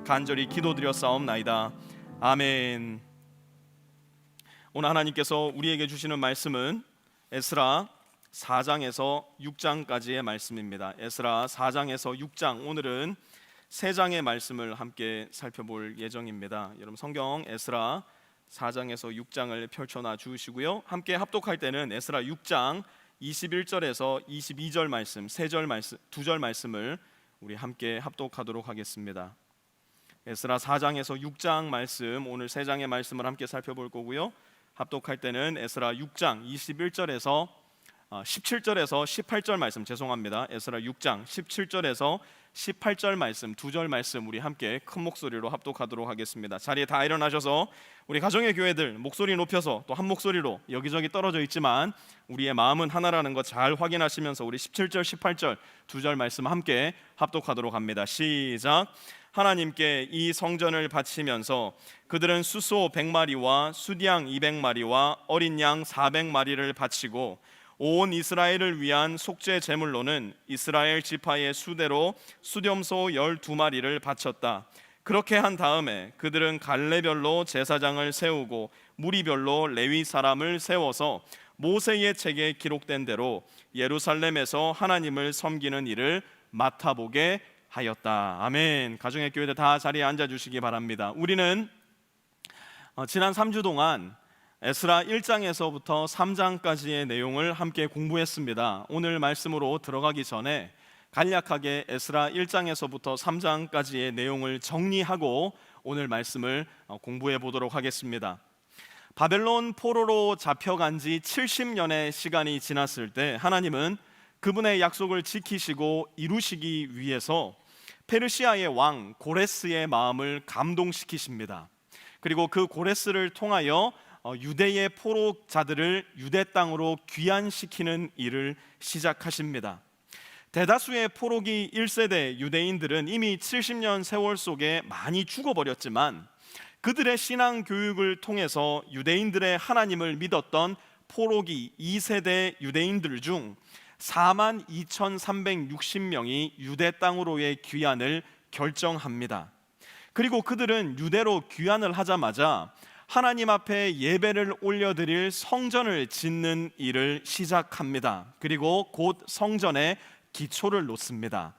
간절히 기도드렸사옵나이다. 아멘. 오늘 하나님께서 우리에게 주시는 말씀은 에스라 4장에서 6장까지의 말씀입니다. 에스라 4장에서 6장, 오늘은 3장의 말씀을 함께 살펴볼 예정입니다. 여러분 성경 에스라 4장에서 6장을 펼쳐놔 주시고요, 함께 합독할 때는 에스라 6장 21절에서 22절 말씀, 2절 말씀을 우리 함께 합독하도록 하겠습니다. 에스라 4장에서 6장 말씀, 오늘 3장의 말씀을 함께 살펴볼 거고요, 합독할 때는 에스라 6장 21절에서 17절에서 18절 말씀, 죄송합니다. 에스라 6장 17절에서 18절 말씀, 2절 말씀 우리 함께 큰 목소리로 합독하도록 하겠습니다. 자리에 다 일어나셔서 우리 가정의 교회들 목소리 높여서 또 한 목소리로, 여기저기 떨어져 있지만 우리의 마음은 하나라는 것 잘 확인하시면서 우리 17절 18절 2절 말씀 함께 합독하도록 합니다. 시작. 하나님께 이 성전을 바치면서 그들은 수소 100마리와 수양 200마리와 어린 양 400마리를 바치고 온 이스라엘을 위한 속죄 제물로는 이스라엘 지파의 수대로 수렴소 12마리를 바쳤다. 그렇게 한 다음에 그들은 갈래별로 제사장을 세우고 무리별로 레위 사람을 세워서 모세의 책에 기록된 대로 예루살렘에서 하나님을 섬기는 일을 맡아보게 하였다. 아멘. 가정의 교회들 다 자리에 앉아주시기 바랍니다. 우리는 지난 3주 동안 에스라 1장에서부터 3장까지의 내용을 함께 공부했습니다. 오늘 말씀으로 들어가기 전에 간략하게 에스라 1장에서부터 3장까지의 내용을 정리하고 오늘 말씀을 공부해 보도록 하겠습니다. 바벨론 포로로 잡혀간 지 70년의 시간이 지났을 때 하나님은 그분의 약속을 지키시고 이루시기 위해서 페르시아의 왕 고레스의 마음을 감동시키십니다. 그리고 그 고레스를 통하여 유대의 포로자들을 유대 땅으로 귀환시키는 일을 시작하십니다. 대다수의 포로기 1세대 유대인들은 이미 70년 세월 속에 많이 죽어버렸지만 그들의 신앙 교육을 통해서 유대인들의 하나님을 믿었던 포로기 2세대 유대인들 중 42,360명이 유대 땅으로의 귀환을 결정합니다. 그리고 그들은 유대로 귀환을 하자마자 하나님 앞에 예배를 올려드릴 성전을 짓는 일을 시작합니다. 그리고 곧 성전의 기초를 놓습니다.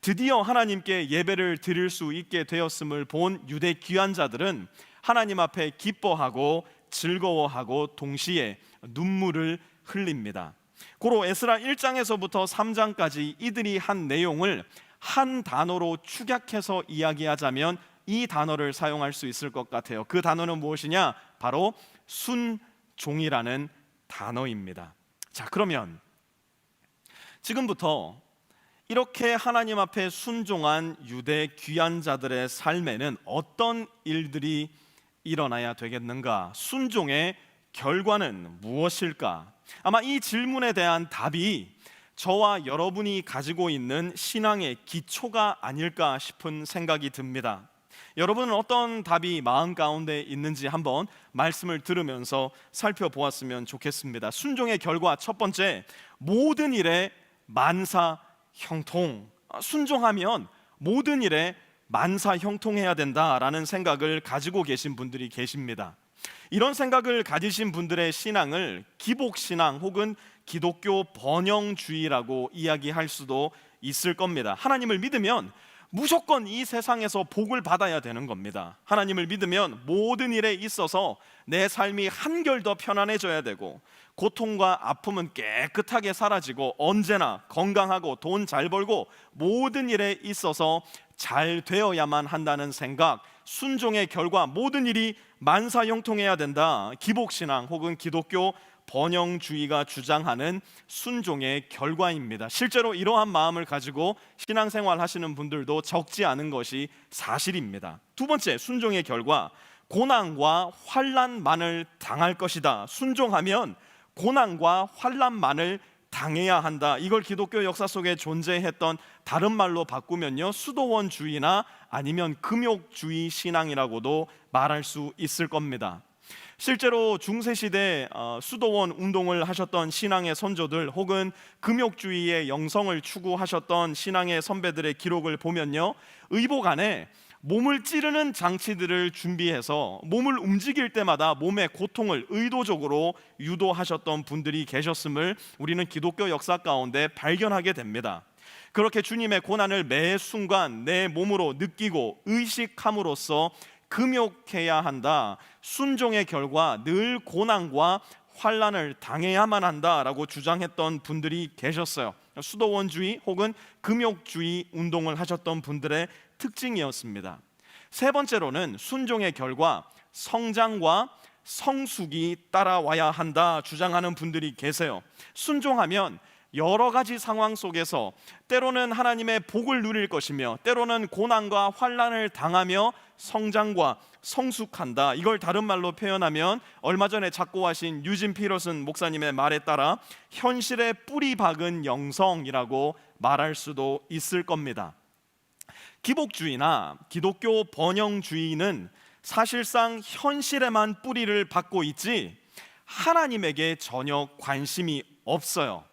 드디어 하나님께 예배를 드릴 수 있게 되었음을 본 유대 귀환자들은 하나님 앞에 기뻐하고 즐거워하고 동시에 눈물을 흘립니다. 고로 에스라 1장에서부터 3장까지 이들이 한 내용을 한 단어로 축약해서 이야기하자면 이 단어를 사용할 수 있을 것 같아요. 그 단어는 무엇이냐? 바로 순종이라는 단어입니다. 자, 그러면 지금부터 이렇게 하나님 앞에 순종한 유대 귀환자들의 삶에는 어떤 일들이 일어나야 되겠는가? 순종의 결과는 무엇일까? 아마 이 질문에 대한 답이 저와 여러분이 가지고 있는 신앙의 기초가 아닐까 싶은 생각이 듭니다. 여러분은 어떤 답이 마음 가운데 있는지 한번 말씀을 들으면서 살펴보았으면 좋겠습니다. 순종의 결과 첫 번째, 모든 일에 만사형통. 순종하면 모든 일에 만사형통해야 된다라는 생각을 가지고 계신 분들이 계십니다. 이런 생각을 가지신 분들의 신앙을 기복신앙 혹은 기독교 번영주의라고 이야기할 수도 있을 겁니다. 하나님을 믿으면 무조건 이 세상에서 복을 받아야 되는 겁니다. 하나님을 믿으면 모든 일에 있어서 내 삶이 한결 더 편안해져야 되고 고통과 아픔은 깨끗하게 사라지고 언제나 건강하고 돈 잘 벌고 모든 일에 있어서 잘 되어야만 한다는 생각, 순종의 결과 모든 일이 만사형통해야 된다. 기복신앙 혹은 기독교 번영주의가 주장하는 순종의 결과입니다. 실제로 이러한 마음을 가지고 신앙생활 하시는 분들도 적지 않은 것이 사실입니다. 두 번째, 순종의 결과, 고난과 환난만을 당할 것이다. 순종하면 고난과 환난만을 당해야 한다. 이걸 기독교 역사 속에 존재했던 다른 말로 바꾸면요, 수도원주의나 아니면 금욕주의 신앙이라고도 말할 수 있을 겁니다. 실제로 중세시대 수도원 운동을 하셨던 신앙의 선조들 혹은 금욕주의의 영성을 추구하셨던 신앙의 선배들의 기록을 보면요, 의복 안에 몸을 찌르는 장치들을 준비해서 몸을 움직일 때마다 몸의 고통을 의도적으로 유도하셨던 분들이 계셨음을 우리는 기독교 역사 가운데 발견하게 됩니다. 그렇게 주님의 고난을 매 순간 내 몸으로 느끼고 의식함으로써 금욕해야 한다, 순종의 결과 늘 고난과 환난을 당해야만 한다라고 주장했던 분들이 계셨어요. 수도원주의 혹은 금욕주의 운동을 하셨던 분들의 특징이었습니다. 세 번째로는 순종의 결과 성장과 성숙이 따라와야 한다 주장하는 분들이 계세요. 순종하면 여러 가지 상황 속에서 때로는 하나님의 복을 누릴 것이며 때로는 고난과 환난을 당하며 성장과 성숙한다. 이걸 다른 말로 표현하면 얼마 전에 작고하신 유진 피터슨 목사님의 말에 따라 현실에 뿌리 박은 영성이라고 말할 수도 있을 겁니다. 기복주의나 기독교 번영주의는 사실상 현실에만 뿌리를 박고 있지 하나님에게 전혀 관심이 없어요.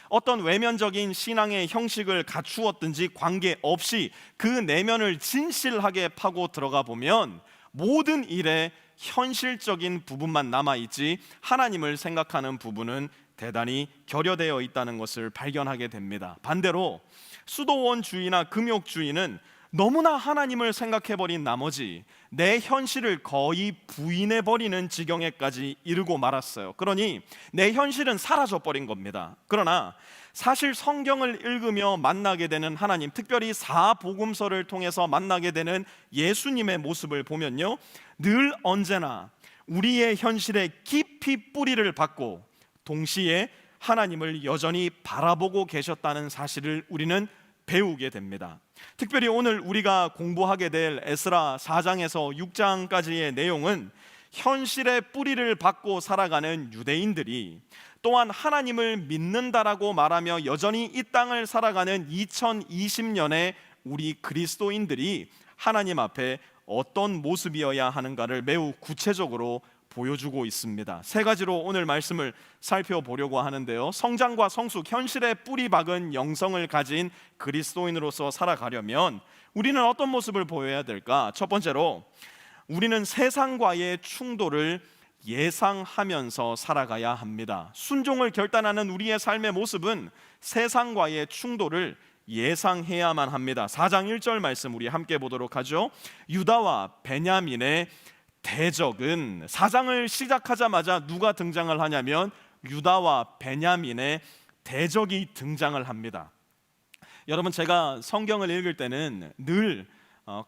어떤 외면적인 신앙의 형식을 갖추었든지 관계없이 그 내면을 진실하게 파고 들어가 보면 모든 일에 현실적인 부분만 남아있지 하나님을 생각하는 부분은 대단히 결여되어 있다는 것을 발견하게 됩니다. 반대로 수도원주의나 금욕주의는 너무나 하나님을 생각해버린 나머지 내 현실을 거의 부인해버리는 지경에까지 이르고 말았어요. 그러니 내 현실은 사라져버린 겁니다. 그러나 사실 성경을 읽으며 만나게 되는 하나님, 특별히 사복음서를 통해서 만나게 되는 예수님의 모습을 보면요, 늘 언제나 우리의 현실에 깊이 뿌리를 박고 동시에 하나님을 여전히 바라보고 계셨다는 사실을 우리는 배우게 됩니다. 특별히 오늘 우리가 공부하게 될 에스라 4장에서 6장까지의 내용은 현실의 뿌리를 박고 살아가는 유대인들이 또한 하나님을 믿는다라고 말하며 여전히 이 땅을 살아가는 2020년의 우리 그리스도인들이 하나님 앞에 어떤 모습이어야 하는가를 매우 구체적으로 보여주고 있습니다. 세 가지로 오늘 말씀을 살펴보려고 하는데요, 성장과 성숙, 현실에 뿌리 박은 영성을 가진 그리스도인으로서 살아가려면 우리는 어떤 모습을 보여야 될까? 첫 번째로 우리는 세상과의 충돌을 예상하면서 살아가야 합니다. 순종을 결단하는 우리의 삶의 모습은 세상과의 충돌을 예상해야만 합니다. 4장 1절 말씀 우리 함께 보도록 하죠. 유다와 베냐민의 대적은, 4장을 시작하자마자 누가 등장을 하냐면 유다와 베냐민의 대적이 등장을 합니다. 여러분, 제가 성경을 읽을 때는 늘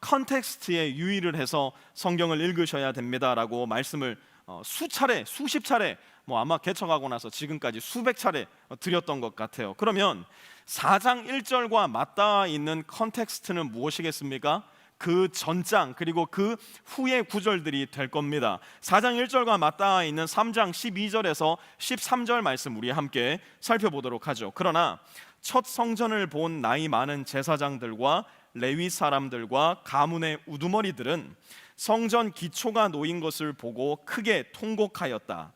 컨텍스트에 유의를 해서 성경을 읽으셔야 됩니다라고 말씀을 수차례, 수십 차례, 아마 개척하고 나서 지금까지 수백 차례 드렸던 것 같아요. 그러면 4장 1절과 맞닿아 있는 컨텍스트는 무엇이겠습니까? 그 전장 그리고 그 후의 구절들이 될 겁니다. 4장 1절과 맞닿아 있는 3장 12절에서 13절 말씀 우리 함께 살펴보도록 하죠. 그러나 첫 성전을 본 나이 많은 제사장들과 레위 사람들과 가문의 우두머리들은 성전 기초가 놓인 것을 보고 크게 통곡하였다.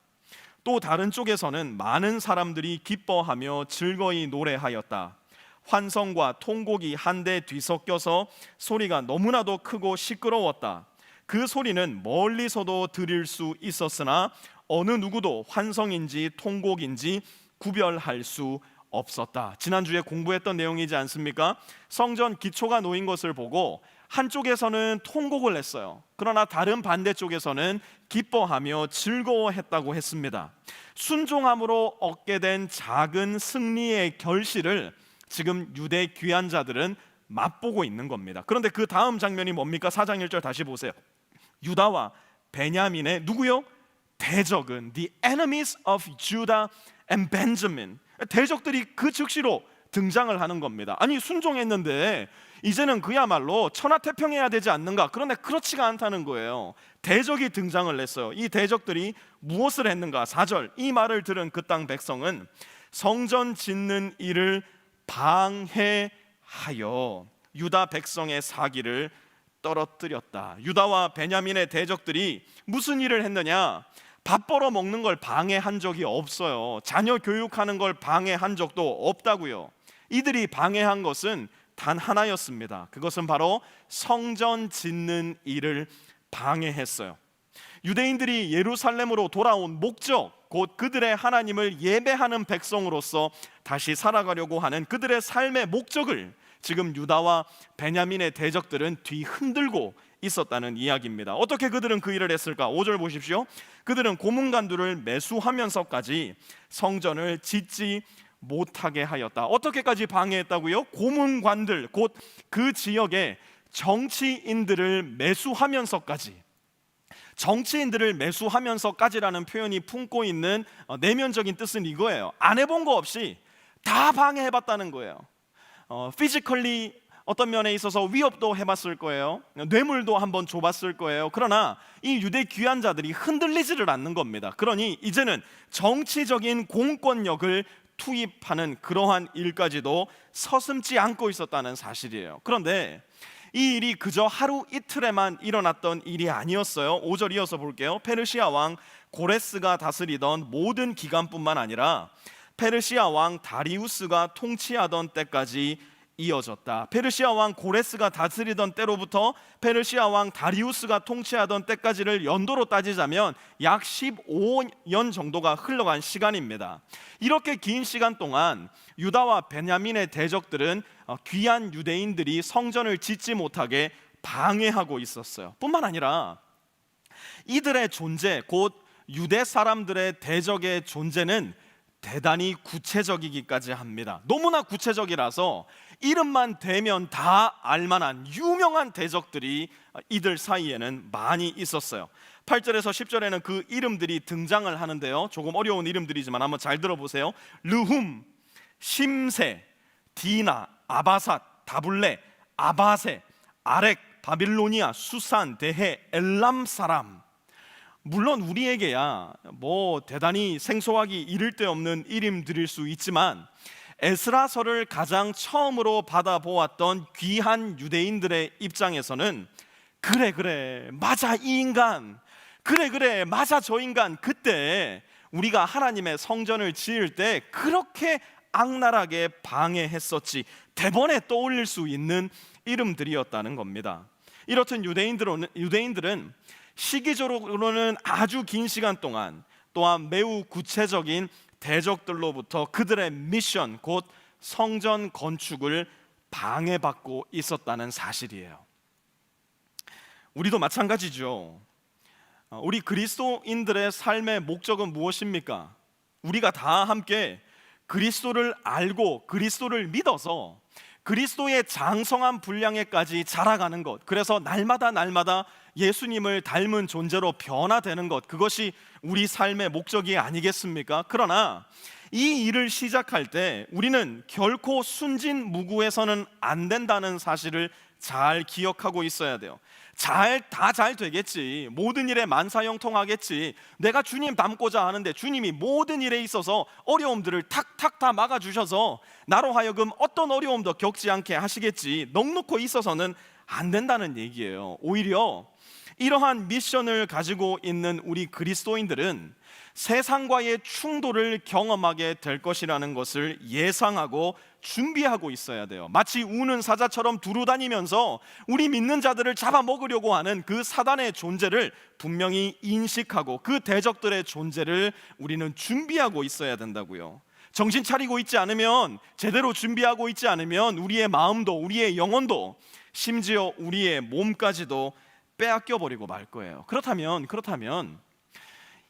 또 다른 쪽에서는 많은 사람들이 기뻐하며 즐거이 노래하였다. 환성과 통곡이 한데 뒤섞여서 소리가 너무나도 크고 시끄러웠다. 그 소리는 멀리서도 들을 수 있었으나 어느 누구도 환성인지 통곡인지 구별할 수 없었다. 지난주에 공부했던 내용이지 않습니까? 성전 기초가 놓인 것을 보고 한쪽에서는 통곡을 했어요. 그러나 다른 반대쪽에서는 기뻐하며 즐거워했다고 했습니다. 순종함으로 얻게 된 작은 승리의 결실을 지금 유대 귀한 자들은 맛보고 있는 겁니다. 그런데 그 다음 장면이 뭡니까? 4장 1절 다시 보세요. 유다와 베냐민의 누구요? 대적은 the enemies of Judah and Benjamin, 대적들이 그 즉시로 등장을 하는 겁니다. 아니, 순종했는데 이제는 그야말로 천하태평해야 되지 않는가? 그런데 그렇지가 않다는 거예요. 대적이 등장을 했어요. 이 대적들이 무엇을 했는가? 4절, 이 말을 들은 그 땅 백성은 성전 짓는 일을 방해하여 유다 백성의 사기를 떨어뜨렸다. 유다와 베냐민의 대적들이 무슨 일을 했느냐? 밥 벌어 먹는 걸 방해한 적이 없어요. 자녀 교육하는 걸 방해한 적도 없다고요. 이들이 방해한 것은 단 하나였습니다. 그것은 바로 성전 짓는 일을 방해했어요. 유대인들이 예루살렘으로 돌아온 목적, 곧 그들의 하나님을 예배하는 백성으로서 다시 살아가려고 하는 그들의 삶의 목적을 지금 유다와 베냐민의 대적들은 뒤흔들고 있었다는 이야기입니다. 어떻게 그들은 그 일을 했을까? 5절 보십시오. 그들은 고문관들을 매수하면서까지 성전을 짓지 못하게 하였다. 어떻게까지 방해했다고요? 고문관들, 곧 그 지역의 정치인들을 매수하면서까지, 정치인들을 매수하면서까지라는 표현이 품고 있는 내면적인 뜻은 이거예요. 안 해본 거 없이 다 방해해봤다는 거예요. 피지컬리 어떤 면에 있어서 위협도 해봤을 거예요. 뇌물도 한번 줘봤을 거예요. 그러나 이 유대 귀환자들이 흔들리지를 않는 겁니다. 그러니 이제는 정치적인 공권력을 투입하는 그러한 일까지도 서슴지 않고 있었다는 사실이에요. 그런데 이 일이 그저 하루 이틀에만 일어났던 일이 아니었어요. 5절 이어서 볼게요. 페르시아 왕 고레스가 다스리던 모든 기간뿐만 아니라 페르시아 왕 다리우스가 통치하던 때까지 이어졌다. 페르시아 왕 고레스가 다스리던 때로부터 페르시아 왕 다리우스가 통치하던 때까지를 연도로 따지자면 약 15년 정도가 흘러간 시간입니다. 이렇게 긴 시간 동안 유다와 베냐민의 대적들은 귀한 유대인들이 성전을 짓지 못하게 방해하고 있었어요. 뿐만 아니라 이들의 존재, 곧 유대 사람들의 대적의 존재는 대단히 구체적이기까지 합니다. 너무나 구체적이라서 이름만 대면 다 알만한 유명한 대적들이 이들 사이에는 많이 있었어요. 8절에서 10절에는 그 이름들이 등장을 하는데요. 조금 어려운 이름들이지만 한번 잘 들어보세요. 르훔, 심세, 디나, 아바삿, 다블레, 아바세, 아렉, 바빌로니아, 수산, 대해, 엘람 사람. 물론 우리에게야 뭐 대단히 생소하기 이를 데 없는 이름들일 수 있지만 에스라서를 가장 처음으로 받아보았던 귀한 유대인들의 입장에서는 그래 맞아 이 인간, 그래 맞아 저 인간, 그때 우리가 하나님의 성전을 지을 때 그렇게 악랄하게 방해했었지, 대번에 떠올릴 수 있는 이름들이었다는 겁니다. 이렇듯 유대인들은 시기적으로는 아주 긴 시간 동안 또한 매우 구체적인 대적들로부터 그들의 미션, 곧 성전 건축을 방해받고 있었다는 사실이에요. 우리도 마찬가지죠. 우리 그리스도인들의 삶의 목적은 무엇입니까? 우리가 다 함께 그리스도를 알고 그리스도를 믿어서 그리스도의 장성한 분량에까지 자라가는 것, 그래서 날마다 예수님을 닮은 존재로 변화되는 것, 그것이 우리 삶의 목적이 아니겠습니까? 그러나 이 일을 시작할 때 우리는 결코 순진무구해서는 안 된다는 사실을 잘 기억하고 있어야 돼요. 다 잘 되겠지, 모든 일에 만사형통하겠지, 내가 주님 닮고자 하는데 주님이 모든 일에 있어서 어려움들을 탁탁 다 막아주셔서 나로 하여금 어떤 어려움도 겪지 않게 하시겠지, 넉넉히 있어서는 안 된다는 얘기예요. 오히려 이러한 미션을 가지고 있는 우리 그리스도인들은 세상과의 충돌을 경험하게 될 것이라는 것을 예상하고 준비하고 있어야 돼요. 마치 우는 사자처럼 두루 다니면서 우리 믿는 자들을 잡아먹으려고 하는 그 사단의 존재를 분명히 인식하고 그 대적들의 존재를 우리는 준비하고 있어야 된다고요. 정신 차리고 있지 않으면, 제대로 준비하고 있지 않으면 우리의 마음도 우리의 영혼도 심지어 우리의 몸까지도 빼앗겨 버리고 말 거예요. 그렇다면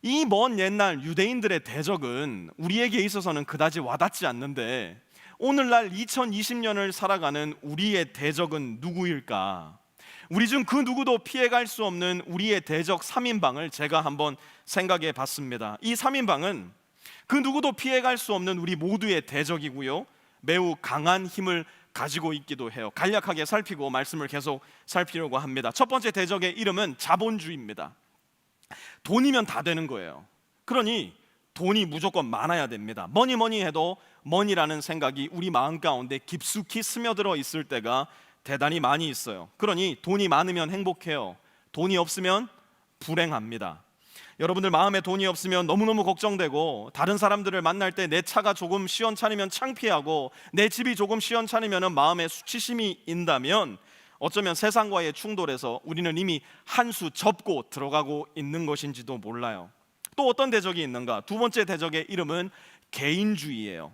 이 먼 옛날 유대인들의 대적은 우리에게 있어서는 그다지 와닿지 않는데 오늘날 2020년을 살아가는 우리의 대적은 누구일까? 우리 중 그 누구도 피해갈 수 없는 우리의 대적 3인방을 제가 한번 생각해 봤습니다. 이 3인방은 그 누구도 피해갈 수 없는 우리 모두의 대적이고요, 매우 강한 힘을 가지고 있기도 해요. 간략하게 살피고 말씀을 계속 살피려고 합니다. 첫 번째 대적의 이름은 자본주의입니다. 돈이면 다 되는 거예요. 그러니 돈이 무조건 많아야 됩니다. 뭐니 해도 머니라는 생각이 우리 마음 가운데 깊숙이 스며들어 있을 때가 대단히 많이 있어요. 그러니 돈이 많으면 행복해요. 돈이 없으면 불행합니다. 여러분들 마음에 돈이 없으면 너무너무 걱정되고, 다른 사람들을 만날 때 내 차가 조금 시원찮으면 창피하고, 내 집이 조금 시원찮으면 마음에 수치심이 인다면 어쩌면 세상과의 충돌에서 우리는 이미 한 수 접고 들어가고 있는 것인지도 몰라요. 또 어떤 대적이 있는가? 두 번째 대적의 이름은 개인주의예요.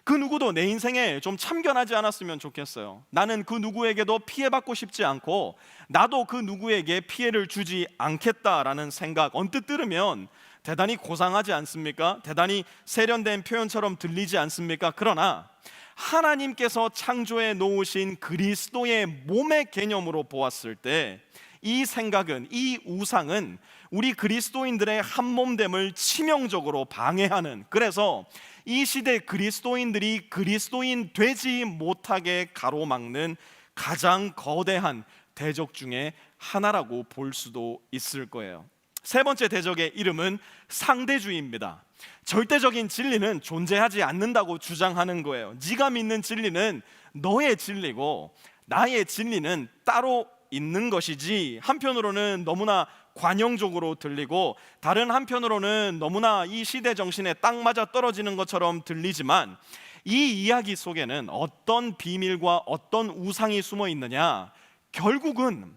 그 누구도 내 인생에 좀 참견하지 않았으면 좋겠어요. 나는 그 누구에게도 피해받고 싶지 않고, 나도 그 누구에게 피해를 주지 않겠다라는 생각, 언뜻 들으면 대단히 고상하지 않습니까? 대단히 세련된 표현처럼 들리지 않습니까? 그러나 하나님께서 창조해 놓으신 그리스도의 몸의 개념으로 보았을 때 이 생각은, 이 우상은 우리 그리스도인들의 한몸됨을 치명적으로 방해하는, 그래서 이 시대 그리스도인들이 그리스도인 되지 못하게 가로막는 가장 거대한 대적 중에 하나라고 볼 수도 있을 거예요. 세 번째 대적의 이름은 상대주의입니다. 절대적인 진리는 존재하지 않는다고 주장하는 거예요. 네가 믿는 진리는 너의 진리고 나의 진리는 따로 있는 것이지, 한편으로는 너무나 관용적으로 들리고 다른 한편으로는 너무나 이 시대 정신에 딱 맞아 떨어지는 것처럼 들리지만, 이 이야기 속에는 어떤 비밀과 어떤 우상이 숨어 있느냐? 결국은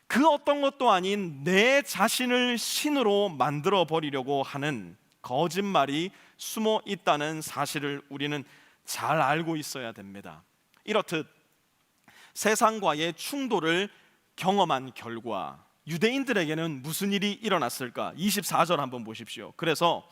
그 어떤 것도 아닌 내 자신을 신으로 만들어 버리려고 하는 거짓말이 숨어 있다는 사실을 우리는 잘 알고 있어야 됩니다. 이렇듯 세상과의 충돌을 경험한 결과 유대인들에게는 무슨 일이 일어났을까? 24절 한번 보십시오. 그래서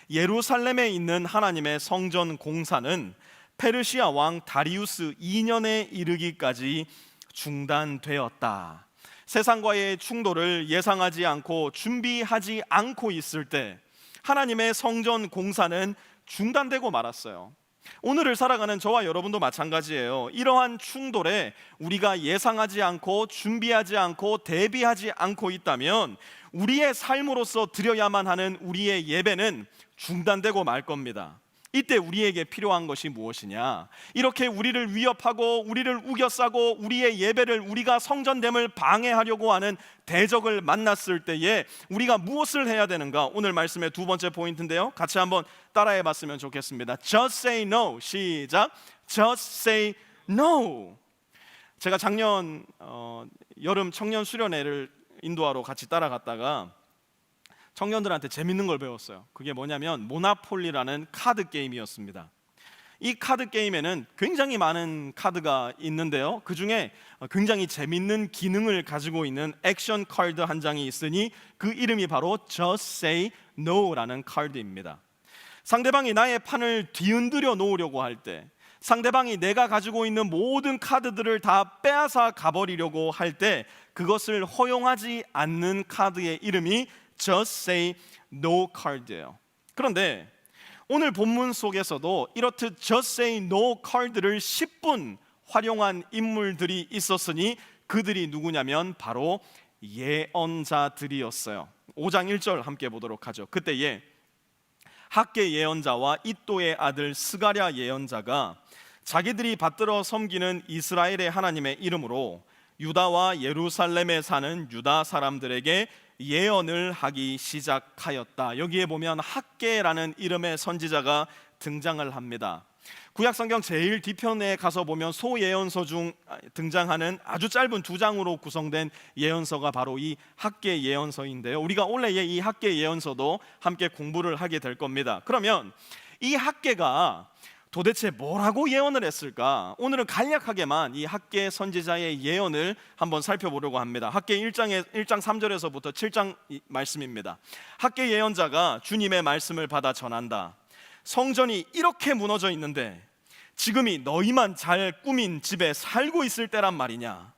예루살렘에 있는 하나님의 성전 공사는 페르시아 왕 다리우스 2년에 이르기까지 중단되었다. 세상과의 충돌을 예상하지 않고 준비하지 않고 있을 때 하나님의 성전 공사는 중단되고 말았어요. 오늘을 살아가는 저와 여러분도 마찬가지예요. 이러한 충돌에 우리가 예상하지 않고 준비하지 않고 대비하지 않고 있다면 우리의 삶으로서 드려야만 하는 우리의 예배는 중단되고 말 겁니다. 이때 우리에게 필요한 것이 무엇이냐? 이렇게 우리를 위협하고 우리를 우겨싸고 우리의 예배를, 우리가 성전됨을 방해하려고 하는 대적을 만났을 때에 우리가 무엇을 해야 되는가? 오늘 말씀의 두 번째 포인트인데요, 같이 한번 따라해 봤으면 좋겠습니다. Just say no. 시작. Just say no. 제가 작년 여름 청년 수련회를 인도하러 같이 따라갔다가 청년들한테 재밌는 걸 배웠어요. 그게 뭐냐면 모나폴리라는 카드 게임이었습니다. 이 카드 게임에는 굉장히 많은 카드가 있는데요, 그 중에 굉장히 재밌는 기능을 가지고 있는 액션 카드 한 장이 있으니 그 이름이 바로 Just Say No라는 카드입니다. 상대방이 나의 판을 뒤흔들어 놓으려고 할 때, 상대방이 내가 가지고 있는 모든 카드들을 다 빼앗아 가버리려고 할 때 그것을 허용하지 않는 카드의 이름이 Just Say No 카드예요. 그런데 오늘 본문 속에서도 이렇듯 Just Say No 카드를 10분 활용한 인물들이 있었으니 그들이 누구냐면 바로 예언자들이었어요. 5장 1절 함께 보도록 하죠. 그때에 학계 예언자와 이또의 아들 스가랴 예언자가 자기들이 받들어 섬기는 이스라엘의 하나님의 이름으로 유다와 예루살렘에 사는 유다 사람들에게 예언을 하기 시작하였다. 여기에 보면 학계라는 이름의 선지자가 등장을 합니다. 구약성경 제일 뒤편에 가서 보면 소예언서 중 등장하는 아주 짧은 2장으로 구성된 예언서가 바로 이 학계 예언서인데요, 우리가 원래 이 학계 예언서도 함께 공부를 하게 될 겁니다. 그러면 이 학계가 도대체 뭐라고 예언을 했을까? 오늘은 간략하게만 이 학계 선지자의 예언을 한번 살펴보려고 합니다. 학계 1장 3절에서부터 7장 말씀입니다. 학계 예언자가 주님의 말씀을 받아 전한다. 성전이 이렇게 무너져 있는데 지금이 너희만 잘 꾸민 집에 살고 있을 때란 말이냐?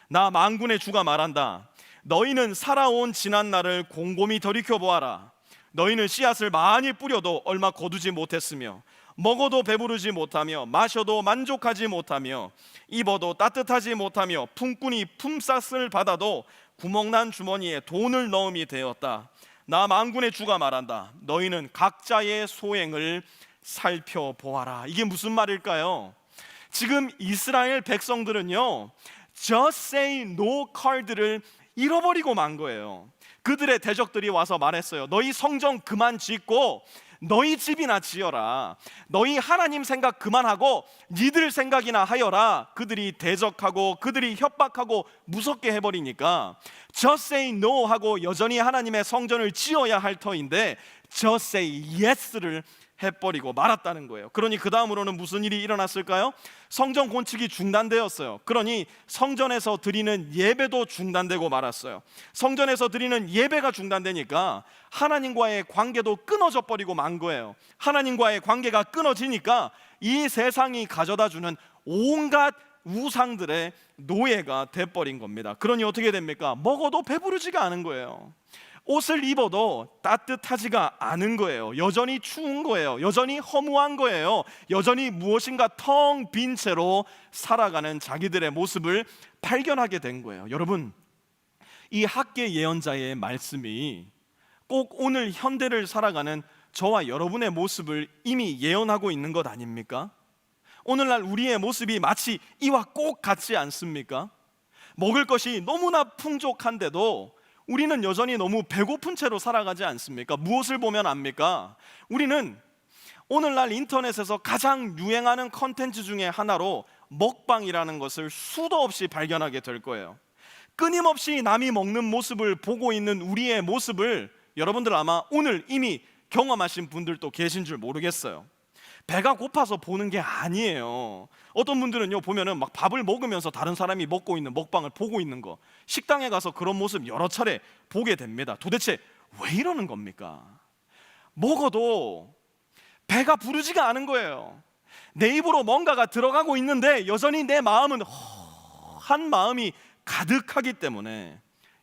나 만군의 주가 말한다. 너희는 살아온 지난 날을 곰곰이 돌이켜보아라. 너희는 씨앗을 많이 뿌려도 얼마 거두지 못했으며 먹어도 배부르지 못하며 마셔도 만족하지 못하며 입어도 따뜻하지 못하며 품꾼이 품삯을 받아도 구멍난 주머니에 돈을 넣음이 되었다. 나 만군의 주가 말한다. 너희는 각자의 소행을 살펴보아라. 이게 무슨 말일까요? 지금 이스라엘 백성들은요, Just Say No 카드를 잃어버리고 만 거예요. 그들의 대적들이 와서 말했어요. 너희 성전 그만 짓고 너희 집이나 지어라. 너희 하나님 생각 그만하고 니들 생각이나 하여라. 그들이 대적하고 그들이 협박하고 무섭게 해버리니까 just say no 하고 여전히 하나님의 성전을 지어야 할 터인데 just say yes를 해버리고 말았다는 거예요. 그러니 그 다음으로는 무슨 일이 일어났을까요? 성전 건축이 중단되었어요. 그러니 성전에서 드리는 예배도 중단되고 말았어요. 성전에서 드리는 예배가 중단되니까 하나님과의 관계도 끊어져 버리고 만 거예요. 하나님과의 관계가 끊어지니까 이 세상이 가져다주는 온갖 우상들의 노예가 돼버린 겁니다. 그러니 어떻게 됩니까? 먹어도 배부르지가 않은 거예요. 옷을 입어도 따뜻하지가 않은 거예요. 여전히 추운 거예요. 여전히 허무한 거예요. 여전히 무엇인가 텅 빈 채로 살아가는 자기들의 모습을 발견하게 된 거예요. 여러분, 이 학계 예언자의 말씀이 꼭 오늘 현대를 살아가는 저와 여러분의 모습을 이미 예언하고 있는 것 아닙니까? 오늘날 우리의 모습이 마치 이와 꼭 같지 않습니까? 먹을 것이 너무나 풍족한데도 우리는 여전히 너무 배고픈 채로 살아가지 않습니까? 무엇을 보면 압니까? 우리는 오늘날 인터넷에서 가장 유행하는 컨텐츠 중에 하나로 먹방이라는 것을 수도 없이 발견하게 될 거예요. 끊임없이 남이 먹는 모습을 보고 있는 우리의 모습을 여러분들 아마 오늘 이미 경험하신 분들도 계신 줄 모르겠어요. 배가 고파서 보는 게 아니에요. 어떤 분들은요 보면은 막 밥을 먹으면서 다른 사람이 먹고 있는 먹방을 보고 있는 거, 식당에 가서 그런 모습 여러 차례 보게 됩니다. 도대체 왜 이러는 겁니까? 먹어도 배가 부르지가 않은 거예요. 내 입으로 뭔가가 들어가고 있는데 여전히 내 마음은 한 마음이 가득하기 때문에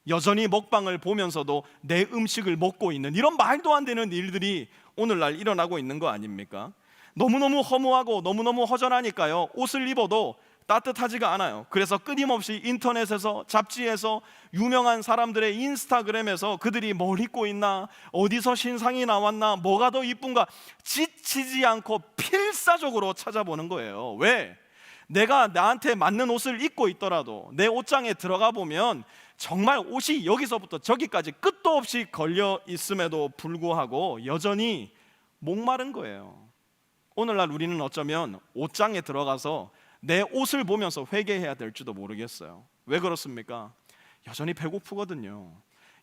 여전히 먹방을 보면서도 내 음식을 먹고 있는 이런 말도 안 되는 일들이 오늘날 일어나고 있는 거 아닙니까? 너무너무 허무하고 너무너무 허전하니까요 옷을 입어도 따뜻하지가 않아요. 그래서 끊임없이 인터넷에서, 잡지에서, 유명한 사람들의 인스타그램에서 그들이 뭘 입고 있나, 어디서 신상이 나왔나, 뭐가 더 이쁜가 지치지 않고 필사적으로 찾아보는 거예요. 왜? 내가 나한테 맞는 옷을 입고 있더라도 내 옷장에 들어가 보면 정말 옷이 여기서부터 저기까지 끝도 없이 걸려 있음에도 불구하고 여전히 목마른 거예요. 오늘날 우리는 어쩌면 옷장에 들어가서 내 옷을 보면서 회개해야 될지도 모르겠어요. 왜 그렇습니까? 여전히 배고프거든요.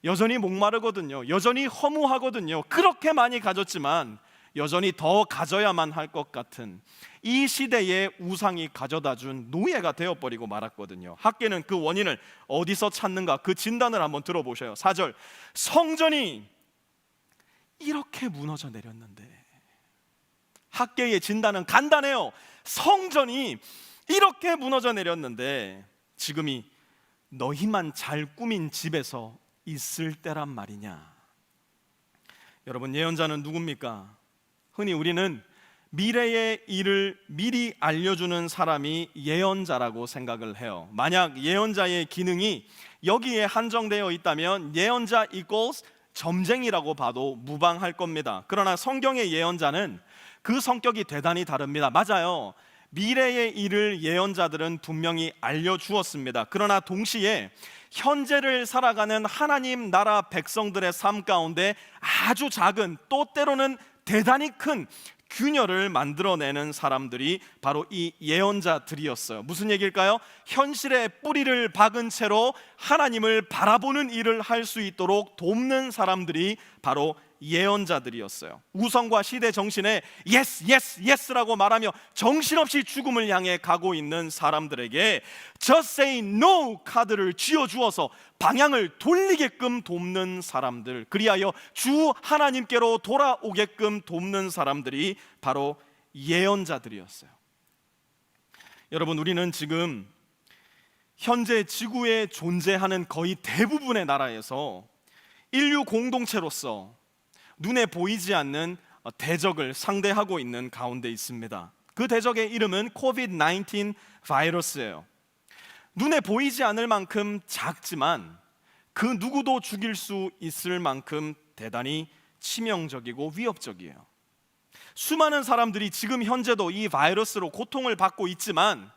여전히 목마르거든요. 여전히 허무하거든요. 그렇게 많이 가졌지만 여전히 더 가져야만 할 것 같은 이 시대의 우상이 가져다준 노예가 되어버리고 말았거든요. 학계는 그 원인을 어디서 찾는가? 그 진단을 한번 들어보셔요. 4절, 성전이 이렇게 무너져 내렸는데. 학계의 진단은 간단해요. 성전이 이렇게 무너져 내렸는데 지금이 너희만 잘 꾸민 집에서 있을 때란 말이냐. 여러분, 예언자는 누굽니까? 흔히 우리는 미래의 일을 미리 알려주는 사람이 예언자라고 생각을 해요. 만약 예언자의 기능이 여기에 한정되어 있다면 예언자 equals 점쟁이라고 봐도 무방할 겁니다. 그러나 성경의 예언자는 그 성격이 대단히 다릅니다. 맞아요. 미래의 일을 예언자들은 분명히 알려주었습니다. 그러나 동시에 현재를 살아가는 하나님 나라 백성들의 삶 가운데 아주 작은, 또 때로는 대단히 큰 균열을 만들어내는 사람들이 바로 이 예언자들이었어요. 무슨 얘기일까요? 현실의 뿌리를 박은 채로 하나님을 바라보는 일을 할 수 있도록 돕는 사람들이 바로 예언자들이었어요. 우성과 시대 정신에 yes, yes, yes라고 말하며 정신없이 죽음을 향해 가고 있는 사람들에게 just say no 카드를 쥐어주어서 방향을 돌리게끔 돕는 사람들, 그리하여 주 하나님께로 돌아오게끔 돕는 사람들이 바로 예언자들이었어요. 여러분, 우리는 지금 현재 지구에 존재하는 거의 대부분의 나라에서 인류 공동체로서 눈에 보이지 않는 대적을 상대하고 있는 가운데 있습니다. 그 대적의 이름은 COVID-19 바이러스예요. 눈에 보이지 않을 만큼 작지만 그 누구도 죽일 수 있을 만큼 대단히 치명적이고 위협적이에요. 수많은 사람들이 지금 현재도 이 바이러스로 고통을 받고 있지만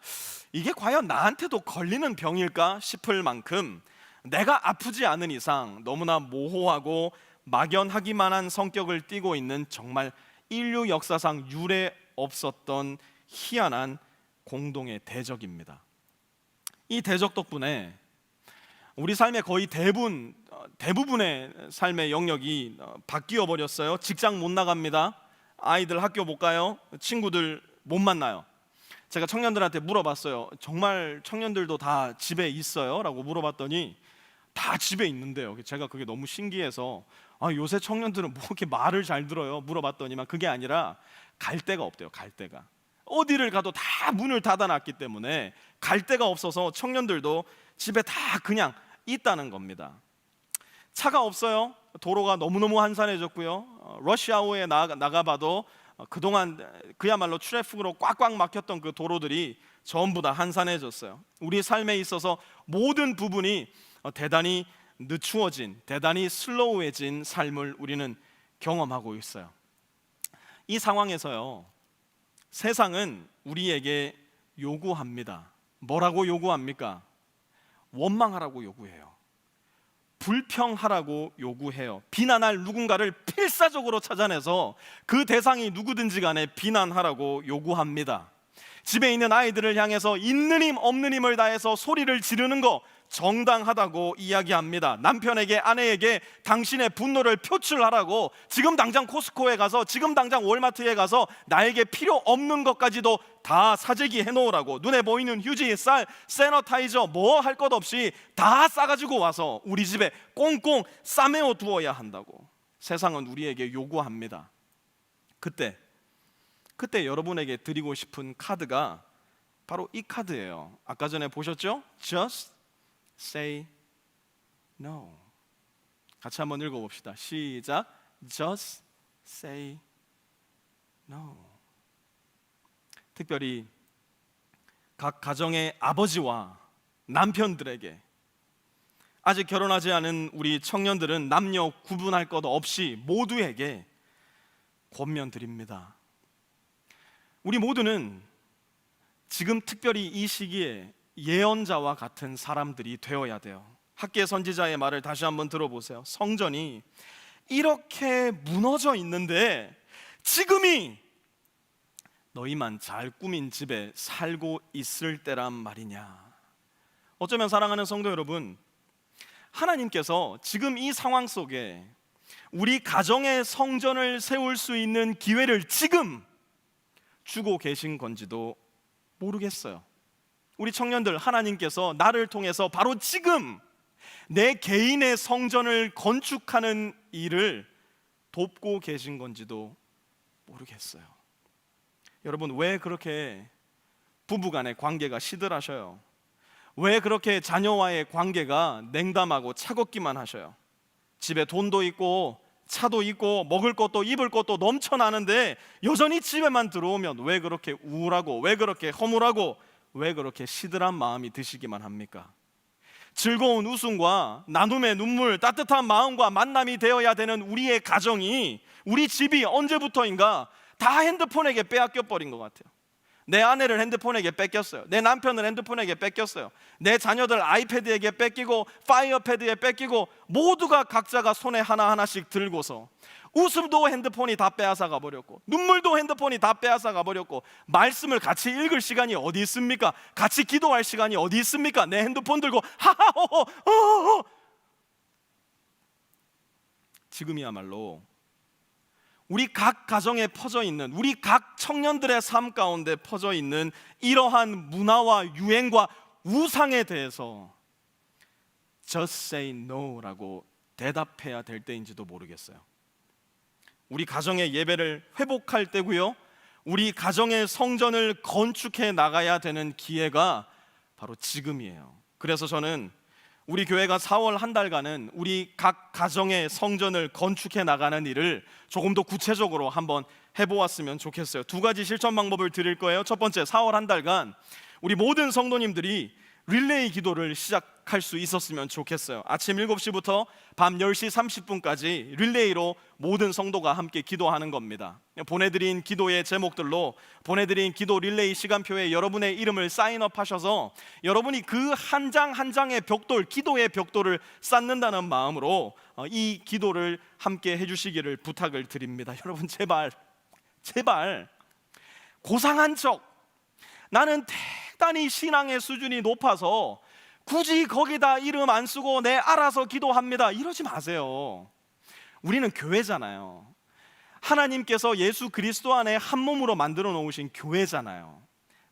이게 과연 나한테도 걸리는 병일까 싶을 만큼 내가 아프지 않은 이상 너무나 모호하고 막연하기만 한 성격을 띠고 있는 정말 인류 역사상 유례 없었던 희한한 공동의 대적입니다. 이 대적 덕분에 우리 삶의 거의 대부분의 삶의 영역이 바뀌어 버렸어요. 직장 못 나갑니다. 아이들 학교 못 가요. 친구들 못 만나요. 제가 청년들한테 물어봤어요. 정말 청년들도 다 집에 있어요? 라고 물어봤더니 다 집에 있는데요. 제가 그게 너무 신기해서 요새 청년들은 뭐 이렇게 말을 잘 들어요? 물어봤더니만 그게 아니라 갈 데가 없대요. 갈 데가. 어디를 가도 다 문을 닫아놨기 때문에 갈 데가 없어서 청년들도 집에 다 그냥 있다는 겁니다. 차가 없어요. 도로가 너무너무 한산해졌고요. 러시아호에 나가봐도 그동안 그야말로 트래픽으로 꽉꽉 막혔던 그 도로들이 전부 다 한산해졌어요. 우리 삶에 있어서 모든 부분이 대단히 늦추어진, 대단히 슬로우해진 삶을 우리는 경험하고 있어요. 이 상황에서요, 세상은 우리에게 요구합니다. 뭐라고 요구합니까? 원망하라고 요구해요. 불평하라고 요구해요. 비난할 누군가를 필사적으로 찾아내서 그 대상이 누구든지 간에 비난하라고 요구합니다. 집에 있는 아이들을 향해서 있는 힘 없는 힘을 다해서 소리를 지르는 거 정당하다고 이야기합니다. 남편에게, 아내에게 당신의 분노를 표출하라고 지금 당장 코스코에 가서, 지금 당장 월마트에 가서 나에게 필요 없는 것까지도 다 사재기 해놓으라고, 눈에 보이는 휴지, 쌀, 세너타이저 뭐 할 것 없이 다 싸가지고 와서 우리 집에 꽁꽁 싸매어 두어야 한다고 세상은 우리에게 요구합니다. 그때 여러분에게 드리고 싶은 카드가 바로 이 카드예요. 아까 전에 보셨죠? Just say no. 같이 한번 읽어봅시다. 시작. Just say no. 특별히 각 가정의 아버지와 남편들에게, 아직 결혼하지 않은 우리 청년들은 남녀 구분할 것 없이 모두에게 권면드립니다. 우리 모두는 지금 특별히 이 시기에 예언자와 같은 사람들이 되어야 돼요. 학계 선지자의 말을 다시 한번 들어보세요. 성전이 이렇게 무너져 있는데 지금이 너희만 잘 꾸민 집에 살고 있을 때란 말이냐. 어쩌면 사랑하는 성도 여러분, 하나님께서 지금 이 상황 속에 우리 가정의 성전을 세울 수 있는 기회를 지금 주고 계신 건지도 모르겠어요. 우리 청년들, 하나님께서 나를 통해서 바로 지금 내 개인의 성전을 건축하는 일을 돕고 계신 건지도 모르겠어요. 여러분, 왜 그렇게 부부간의 관계가 시들하셔요? 왜 그렇게 자녀와의 관계가 냉담하고 차갑기만 하셔요? 집에 돈도 있고 차도 있고 먹을 것도 입을 것도 넘쳐나는데 여전히 집에만 들어오면 왜 그렇게 우울하고, 왜 그렇게 허물하고, 왜 그렇게 시들한 마음이 드시기만 합니까? 즐거운 웃음과 나눔의 눈물, 따뜻한 마음과 만남이 되어야 되는 우리의 가정이, 우리 집이 언제부터인가 다 핸드폰에게 빼앗겨 버린 것 같아요. 내 아내를 핸드폰에게 뺏겼어요. 내 남편을 핸드폰에게 뺏겼어요. 내 자녀들 아이패드에게 뺏기고 파이어패드에 뺏기고, 모두가 각자가 손에 하나하나씩 들고서 웃음도 핸드폰이 다 빼앗아 가버렸고, 눈물도 핸드폰이 다 빼앗아 가버렸고, 말씀을 같이 읽을 시간이 어디 있습니까? 같이 기도할 시간이 어디 있습니까? 내 핸드폰 들고 하하호호. 지금이야말로 우리 각 가정에 퍼져 있는, 우리 각 청년들의 삶 가운데 퍼져 있는 이러한 문화와 유행과 우상에 대해서 Just say no라고 대답해야 될 때인지도 모르겠어요. 우리 가정의 예배를 회복할 때고요, 우리 가정의 성전을 건축해 나가야 되는 기회가 바로 지금이에요. 그래서 저는 우리 교회가 4월 한 달간은 우리 각 가정의 성전을 건축해 나가는 일을 조금 더 구체적으로 한번 해보았으면 좋겠어요. 두 가지 실천 방법을 드릴 거예요. 첫 번째, 4월 한 달간 우리 모든 성도님들이 릴레이 기도를 시작할 수 있었으면 좋겠어요. 아침 7시부터 밤 10시 30분까지 릴레이로 모든 성도가 함께 기도하는 겁니다. 보내드린 기도의 제목들로 보내드린 기도 릴레이 시간표에 여러분의 이름을 사인업하셔서 여러분이 그 한 장 한 장의 벽돌, 기도의 벽돌을 쌓는다는 마음으로 이 기도를 함께 해주시기를 부탁을 드립니다. 여러분 제발 고상한 척, 나는 대단히 신앙의 수준이 높아서 굳이 거기다 이름 안 쓰고 내 알아서 기도합니다, 이러지 마세요. 우리는 교회잖아요. 하나님께서 예수 그리스도 안에 한 몸으로 만들어 놓으신 교회잖아요.